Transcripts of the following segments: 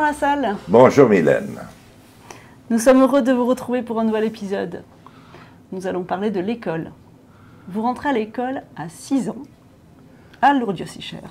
Lassalle. Bonjour Mylène. Nous sommes heureux de vous retrouver pour un nouvel épisode. Nous allons parler de l'école. Vous rentrez à l'école à 6 ans, à Lourdes-Diocèse,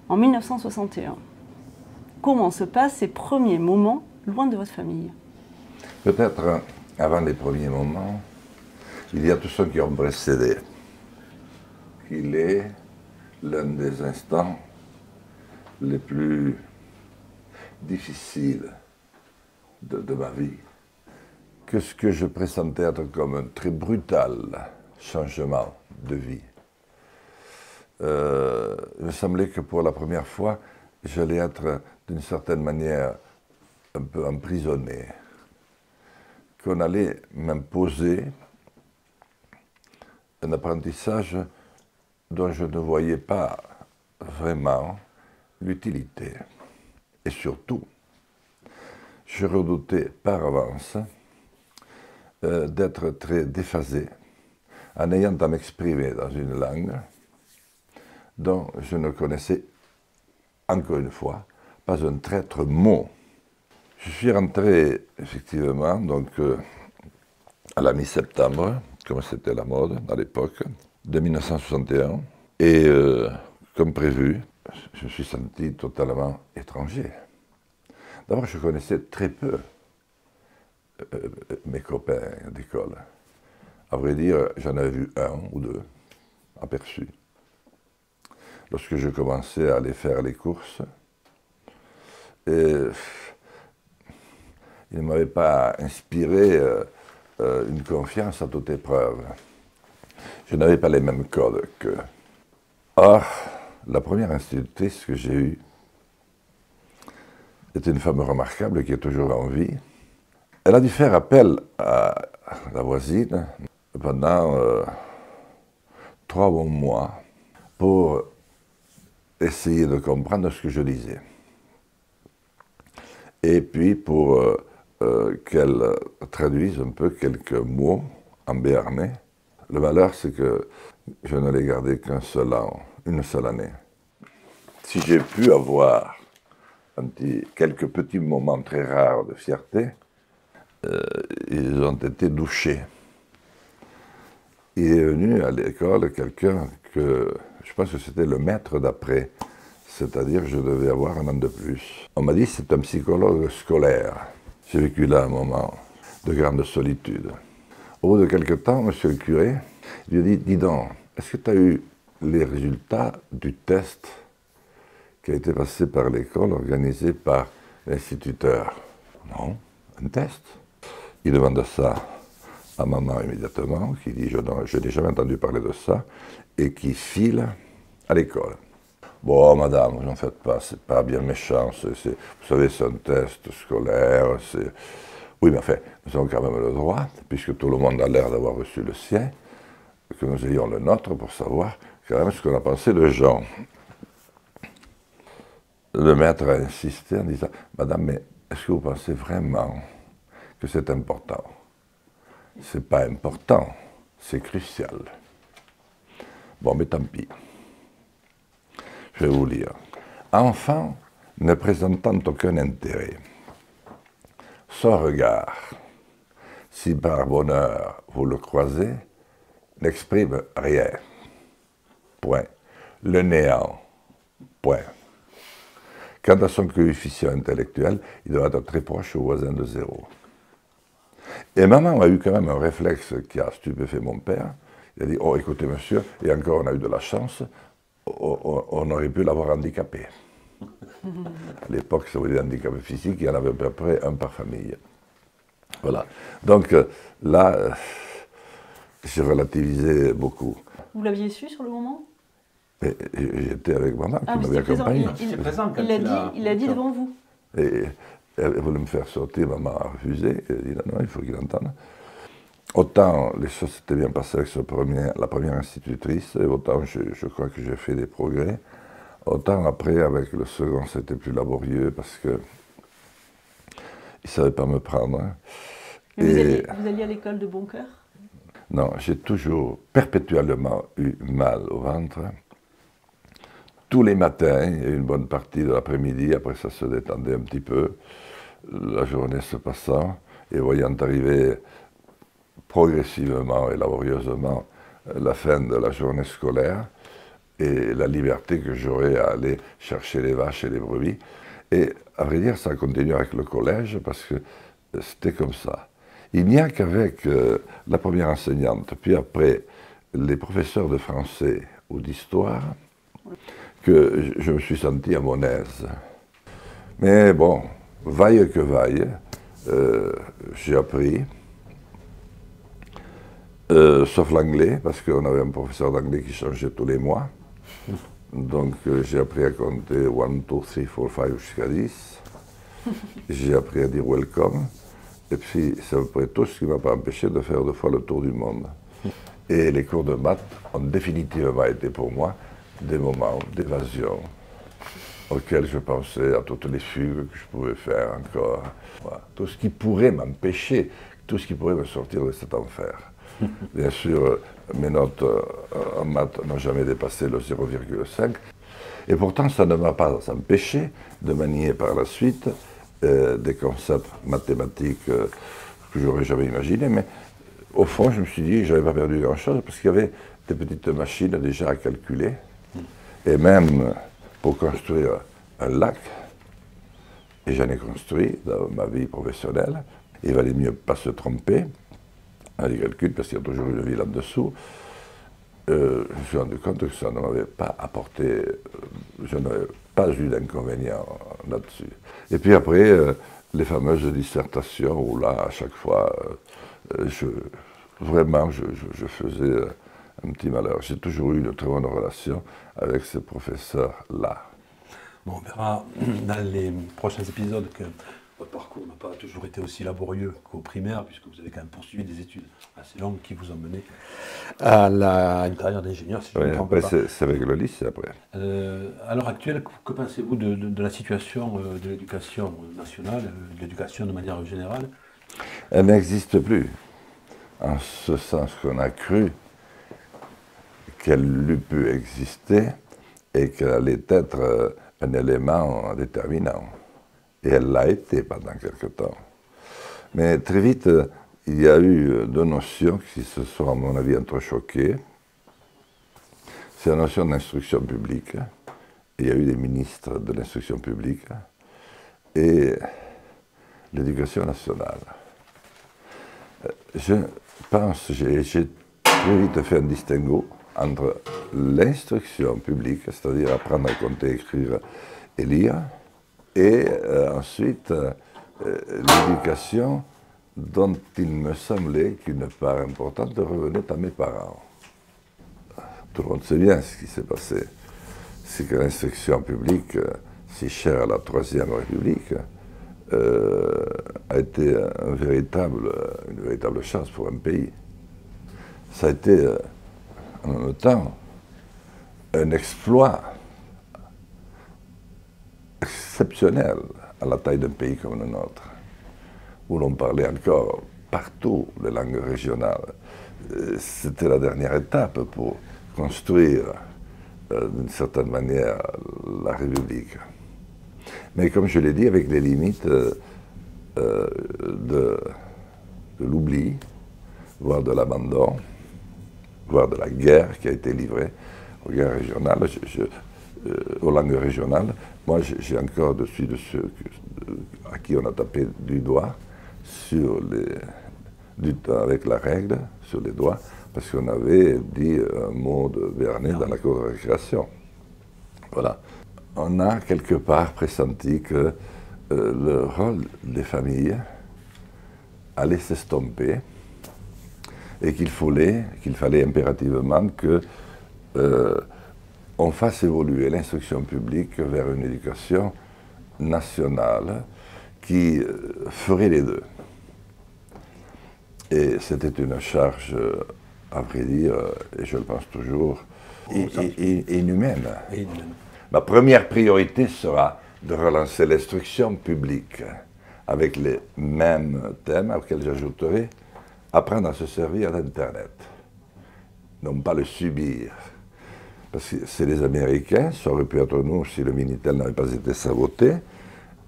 en 1961. Comment se passent ces premiers moments loin de votre famille? Peut-être avant les premiers moments, il y a tous ceux qui ont précédé. Il est l'un des instants les plus difficiles de ma vie. Que ce que je pressentais être comme un très brutal changement de vie. Il me semblait que pour la première fois, j'allais être d'une certaine manière un peu emprisonné. Qu'on allait m'imposer un apprentissage dont je ne voyais pas vraiment l'utilité. Et surtout, je redoutais par avance d'être très déphasé en ayant à m'exprimer dans une langue dont je ne connaissais, encore une fois, pas un traître mot. Je suis rentré effectivement donc, à la mi-septembre, comme c'était la mode à l'époque, de 1961. Et comme prévu, je me suis senti totalement étranger. D'abord, je connaissais très peu mes copains d'école. À vrai dire, j'en avais vu un ou deux aperçus. Lorsque je commençais à aller faire les courses, et il ne m'avait pas inspiré une confiance à toute épreuve. Je n'avais pas les mêmes codes qu'eux. Or, la première institutrice que j'ai eue était une femme remarquable qui est toujours en vie. Elle a dû faire appel à la voisine pendant 3 bons mois pour essayer de comprendre ce que je disais. Et puis pour qu'elle traduise un peu quelques mots en béarnais. Le malheur, c'est que je ne l'ai gardé qu'un seul an, une seule année. Si j'ai pu avoir quelques petits moments très rares de fierté, ils ont été douchés. Il est venu à l'école quelqu'un que, je pense que c'était le maître d'après, c'est-à-dire je devais avoir un an de plus. On m'a dit que c'est un psychologue scolaire. J'ai vécu là un moment de grande solitude. Au bout de quelque temps, monsieur le curé, il lui a dit, dis donc, est-ce que tu as eu les résultats du test qui a été passé par l'école, organisé par l'instituteur? Non, un test. Il demande ça à maman immédiatement, qui dit, je n'ai jamais entendu parler de ça, et qui file à l'école. Bon, madame, vous n'en faites pas, c'est pas bien méchant, vous savez, c'est un test scolaire, c'est... Oui, mais enfin, nous avons quand même le droit, puisque tout le monde a l'air d'avoir reçu le sien, que nous ayons le nôtre pour savoir quand même ce qu'on a pensé de Jean. Le maître a insisté en disant, madame, mais est-ce que vous pensez vraiment que c'est important? C'est pas important, c'est crucial. Bon, mais tant pis. Je vais vous lire. Enfant ne présentant aucun intérêt, son regard, si par bonheur vous le croisez, n'exprime rien. Point. Le néant. Point. Quant à son coefficient intellectuel, il doit être très proche au voisin de 0. Et maman a eu quand même un réflexe qui a stupéfait mon père. Il a dit, oh écoutez monsieur, et encore on a eu de la chance, on aurait pu l'avoir handicapé. À l'époque, ça voulait dire handicapé physique, il y en avait à peu près un par famille. Voilà. Donc là, j'ai relativisé beaucoup. Vous l'aviez su sur le moment? J'étais avec maman qui m'avait accompagné. Il l'a dit devant vous. Et elle voulait me faire sortir, maman a refusé. Elle a dit non, il faut qu'il entende. Autant les choses s'étaient bien passées avec la première institutrice, et autant je crois que j'ai fait des progrès. Autant après, avec le second, c'était plus laborieux parce que il ne savait pas me prendre. Mais vous alliez à l'école de bon cœur? Non, j'ai toujours perpétuellement eu mal au ventre, tous les matins et une bonne partie de l'après-midi, après ça se détendait un petit peu, la journée se passant, et voyant arriver progressivement et laborieusement la fin de la journée scolaire et la liberté que j'aurais à aller chercher les vaches et les brebis. Et à vrai dire, ça a continué avec le collège parce que c'était comme ça. Il n'y a qu'avec la première enseignante, puis après les professeurs de français ou d'histoire, que je me suis senti à mon aise. Mais bon, vaille que vaille, j'ai appris, sauf l'anglais, parce qu'on avait un professeur d'anglais qui changeait tous les mois. Donc j'ai appris à compter 1, 2, 3, 4, 5 jusqu'à 10. J'ai appris à dire welcome. Et puis c'est à peu près tout ce qui ne m'a pas empêché de faire 2 fois le tour du monde. Et les cours de maths ont définitivement été pour moi des moments d'évasion auxquels je pensais à toutes les fugues que je pouvais faire encore. Voilà. Tout ce qui pourrait m'empêcher, tout ce qui pourrait me sortir de cet enfer. Bien sûr, mes notes en maths n'ont jamais dépassé le 0,5. Et pourtant, ça ne m'a pas empêché de manier par la suite des concepts mathématiques que j'aurais jamais imaginés. Mais au fond, je me suis dit que je n'avais pas perdu grand-chose parce qu'il y avait des petites machines déjà à calculer. Et même pour construire un lac, et j'en ai construit dans ma vie professionnelle, il valait mieux pas se tromper à les calculs parce qu'il y a toujours une ville en dessous. Je me suis rendu compte que ça ne m'avait pas apporté, je n'avais pas eu d'inconvénient là-dessus. Et puis après, les fameuses dissertations où là, à chaque fois, vraiment, je faisais un petit malheur. J'ai toujours eu une très bonne relation avec ces professeurs-là. Bon, on verra dans les prochains épisodes que votre parcours n'a pas toujours été aussi laborieux qu'au primaire, puisque vous avez quand même poursuivi des études assez longues qui vous ont mené à une carrière d'ingénieur, si je ne me trompe pas. C'est avec le lycée après. À l'heure actuelle, que pensez-vous de la situation de l'éducation nationale, de l'éducation de manière générale? Elle n'existe plus, en ce sens qu'on a cru qu'elle eût pu exister et qu'elle allait être un élément déterminant. Et elle l'a été pendant quelque temps. Mais très vite, il y a eu 2 notions qui se sont, à mon avis, entrechoquées. C'est la notion d'instruction publique. Il y a eu des ministres de l'instruction publique et l'éducation nationale. Je pense, j'ai très vite fait un distinguo entre l'instruction publique, c'est-à-dire apprendre à compter, écrire et lire, et ensuite l'éducation dont il me semblait qu'une part importante revenait à mes parents. Tout le monde sait bien ce qui s'est passé. C'est que l'instruction publique, si chère à la Troisième République, a été une véritable chance pour un pays. Ça a été en même temps un exploit exceptionnel à la taille d'un pays comme le nôtre, où l'on parlait encore partout les langues régionales. C'était la dernière étape pour construire d'une certaine manière la République. Mais comme je l'ai dit, avec les limites de l'oubli, voire de l'abandon, voire de la guerre qui a été livrée aux guerres régionales, aux langues régionales. Moi, j'ai encore dessus de ceux à qui on a tapé du doigt avec la règle sur les doigts, parce qu'on avait dit un mot de Vernet dans la cour de récréation. Voilà. On a quelque part pressenti que le rôle des familles allait s'estomper et qu'il fallait impérativement que on fasse évoluer l'instruction publique vers une éducation nationale qui ferait les deux. Et c'était une charge, à vrai dire, et je le pense toujours, inhumaine. Ma première priorité sera de relancer l'instruction publique avec les mêmes thèmes auxquels j'ajouterai apprendre à se servir d'Internet. Non pas le subir, Parce que c'est les Américains, ça aurait pu être nous si le Minitel n'avait pas été saboté,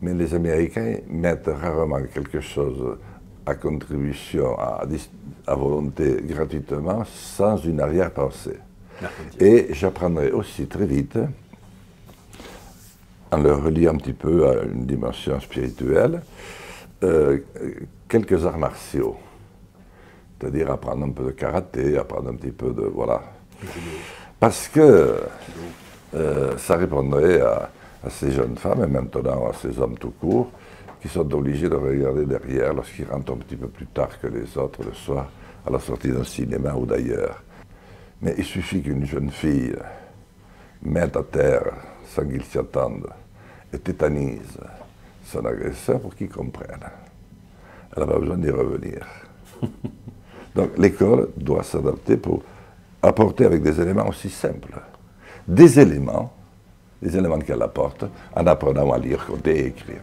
mais les Américains mettent rarement quelque chose à contribution, à volonté, gratuitement, sans une arrière-pensée. Et j'apprendrai aussi très vite, en le reliant un petit peu à une dimension spirituelle, quelques arts martiaux. C'est-à-dire apprendre un peu de karaté, apprendre un petit peu de... voilà. Parce que ça répondrait à ces jeunes femmes, et maintenant à ces hommes tout court, qui sont obligés de regarder derrière lorsqu'ils rentrent un petit peu plus tard que les autres le soir, à la sortie d'un cinéma ou d'ailleurs. Mais il suffit qu'une jeune fille mette à terre, sans qu'il s'y attende, et tétanise son agresseur pour qu'il comprenne. Elle n'a pas besoin d'y revenir. Donc l'école doit s'adapter pour apporter avec des éléments aussi simples. Des éléments qu'elle apporte en apprenant à lire, compter et écrire.